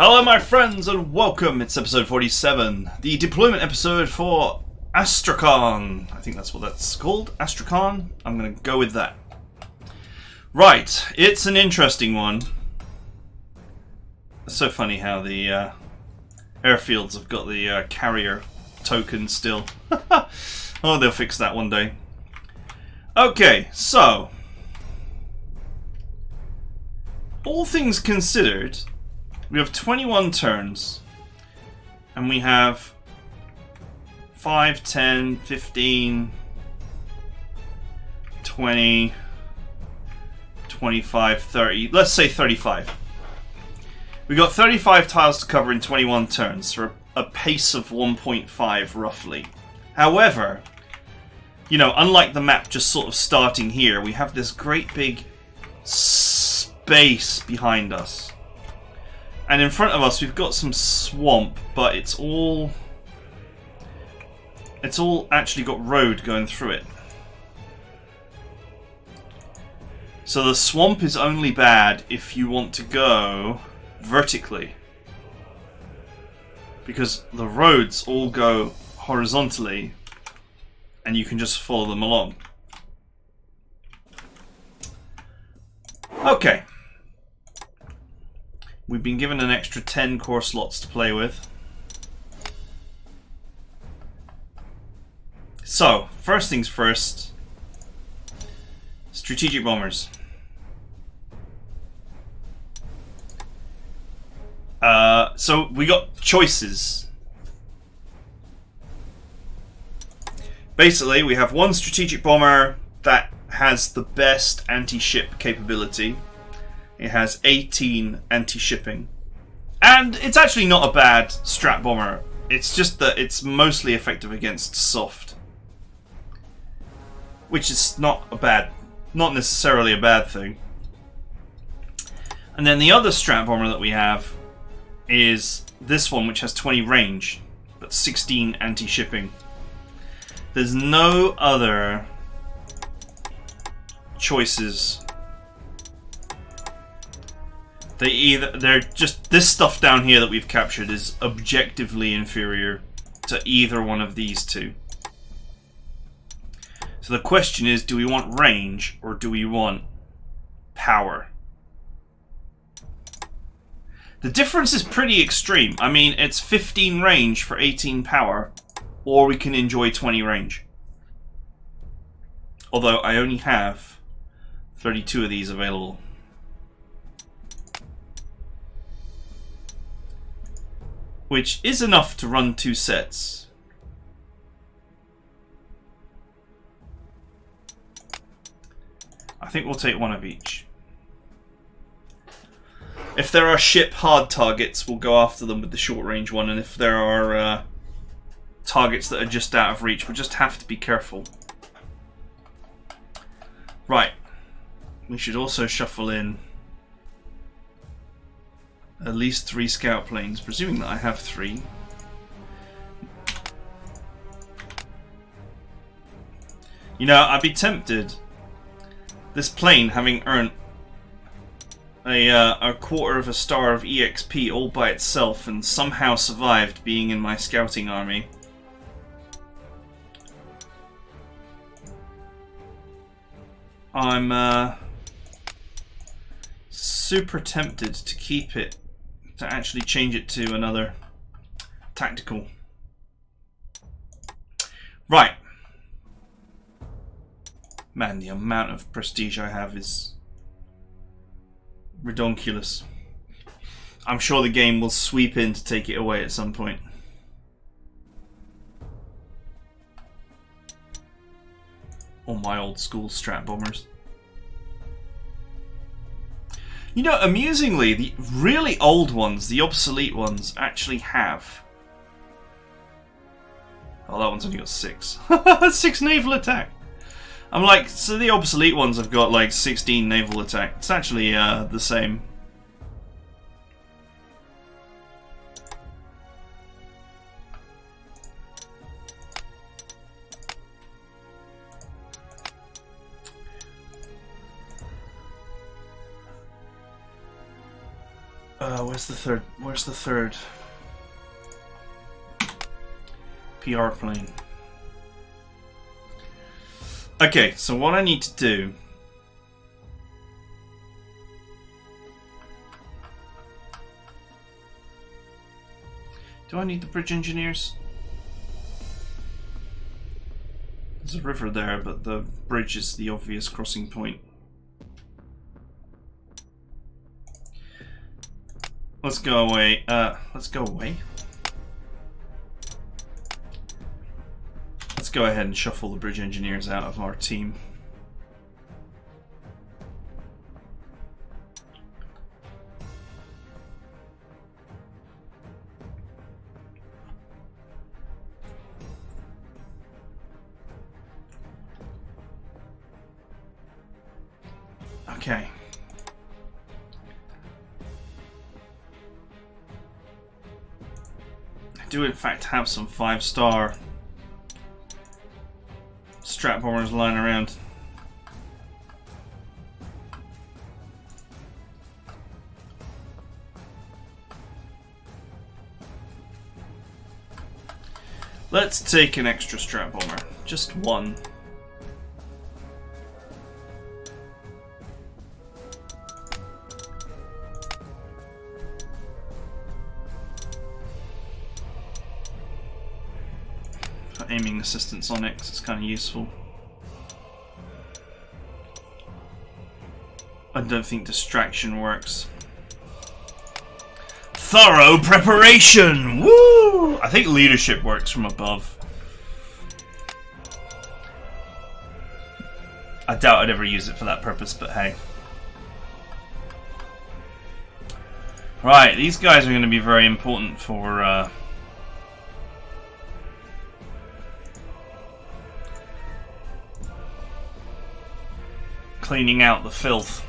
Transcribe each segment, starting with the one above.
Hello my friends and welcome, it's episode 47, the deployment episode for Astrakhan. I think that's what that's called, Astrakhan. I'm going to go with that. Right, it's an interesting one. It's so funny how the airfields have got the carrier token still. Oh, they'll fix that one day. Okay, so all things considered, we have 21 turns, and we have 5, 10, 15, 20, 25, 30, let's say 35. We got 35 tiles to cover in 21 turns, for a pace of 1.5 roughly. However, you know, unlike the map just sort of starting here, we have this great big space behind us. And in front of us, we've got some swamp, but it's all actually got road going through it. So the swamp is only bad if you want to go vertically, because the roads all go horizontally, and you can just follow them along. Okay. We've been given an extra 10 core slots to play with. So, first things first. Strategic bombers. So we got choices. Basically, we have one strategic bomber that has the best anti-ship capability. It has 18 anti-shipping. And it's actually not a bad strat bomber. It's just that it's mostly effective against soft. Which is not necessarily a bad thing. And then the other strat bomber that we have is this one, which has 20 range, but 16 anti-shipping. There's no other choices. They're just, this stuff down here that we've captured is objectively inferior to either one of these two. So the question is, do we want range or do we want power? The difference is pretty extreme. I mean, it's 15 range for 18 power, or we can enjoy 20 range. Although I only have 32 of these available. Which is enough to run 2 sets. I think we'll take one of each. If there are ship hard targets, we'll go after them with the short range one, and if there are targets that are just out of reach, we'll just have to be careful. Right. We should also shuffle in at least 3 scout planes, presuming that I have 3. You know, I'd be tempted, this plane having earned a quarter of a star of EXP all by itself and somehow survived being in my scouting army. I'm super tempted to keep it, to actually change it to another tactical. Right. Man, the amount of prestige I have is redonkulous. I'm sure the game will sweep in to take it away at some point. All my old school strat bombers. You know, amusingly, the really old ones, the obsolete ones, actually have. Oh, that one's only got 6. 6 naval attack. I'm like, so the obsolete ones have got like 16 naval attack. It's actually the same. Where's the third? Where's the third? PR plane. Okay, so what I need to do... Do I need the bridge engineers? There's a river there, but the bridge is the obvious crossing point. Let's go away. Let's go away. Let's go ahead and shuffle the bridge engineers out of our team. Okay. I do in fact have some 5-star strat bombers lying around. Let's take an extra strat bomber. Just one. Aiming assistance on it, 'cause it's kind of useful. I don't think distraction works. Thorough preparation! Woo! I think leadership works from above. I doubt I'd ever use it for that purpose, but hey. Right, these guys are going to be very important for cleaning out the filth.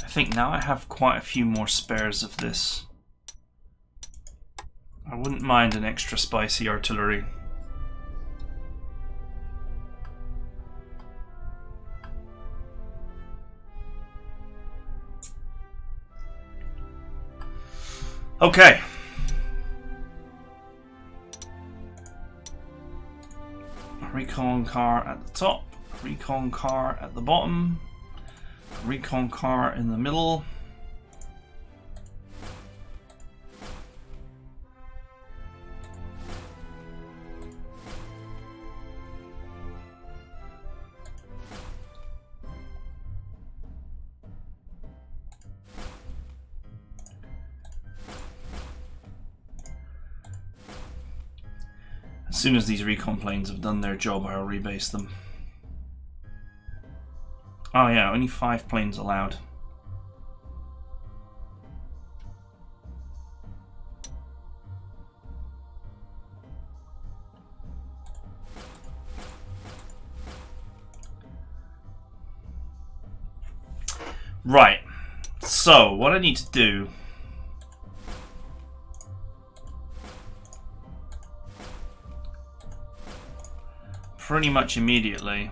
I think now I have quite a few more spares of this. I wouldn't mind an extra spicy artillery. Okay. Recon car at the top, recon car at the bottom, recon car in the middle. As soon as these recon planes have done their job, I'll rebase them. Oh yeah, only 5 planes allowed. Right, so what I need to do pretty much immediately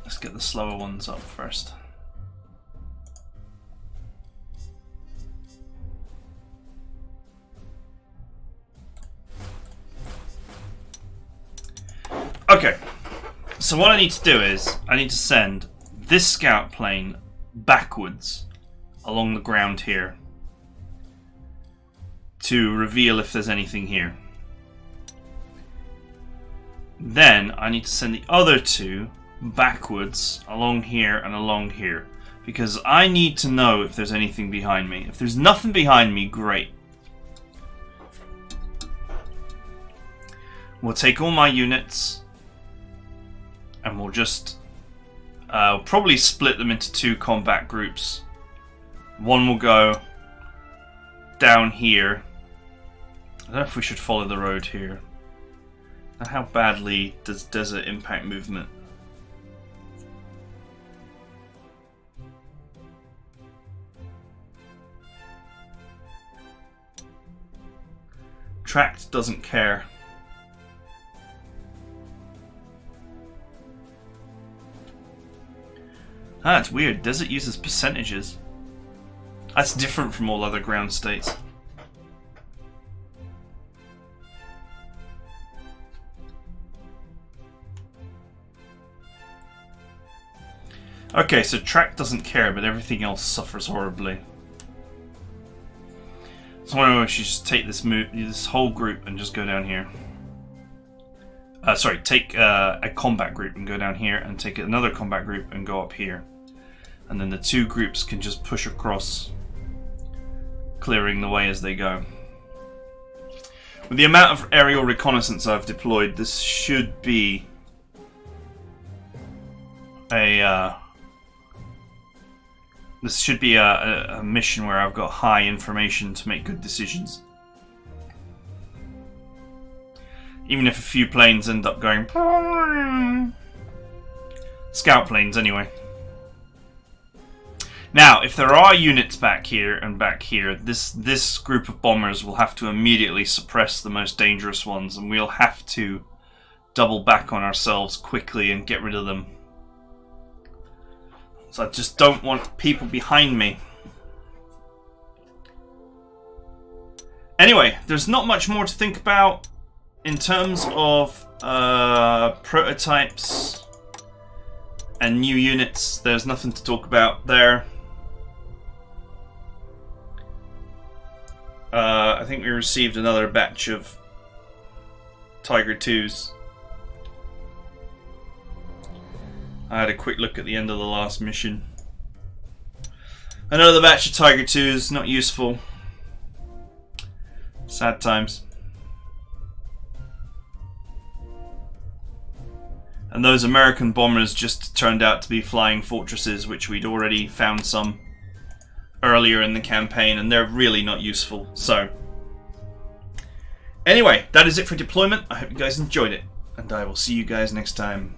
let's get the slower ones up first. Okay, so what I need to do is I need to send this scout plane backwards along the ground here to reveal if there's anything here. Then I need to send the other 2 backwards along here and along here, because I need to know if there's anything behind me. If there's nothing behind me, great. We'll take all my units and we'll just probably split them into 2 combat groups. One will go down here. I don't know if we should follow the road here. Now, how badly does desert impact movement? Tract doesn't care. Ah, it's weird. Desert uses percentages. That's different from all other ground states. Okay, so track doesn't care, but everything else suffers horribly. So I wonder if we should just take this whole group and just go down here. Sorry, take a combat group and go down here, and take another combat group and go up here. And then the two groups can just push across, clearing the way as they go. With the amount of aerial reconnaissance I've deployed, this should be a mission where I've got high information to make good decisions. Even if a few planes end up going... Scout planes, anyway. Now, if there are units back here and back here, this group of bombers will have to immediately suppress the most dangerous ones, and we'll have to double back on ourselves quickly and get rid of them. So I just don't want people behind me. Anyway, there's not much more to think about in terms of prototypes and new units. There's nothing to talk about there. I think we received another batch of Tiger 2s. I had a quick look at the end of the last mission. Another batch of Tiger 2s, not useful. Sad times. And those American bombers just turned out to be flying fortresses, which we'd already found some earlier in the campaign, and they're really not useful. So, anyway, that is it for deployment. I hope you guys enjoyed it, and I will see you guys next time.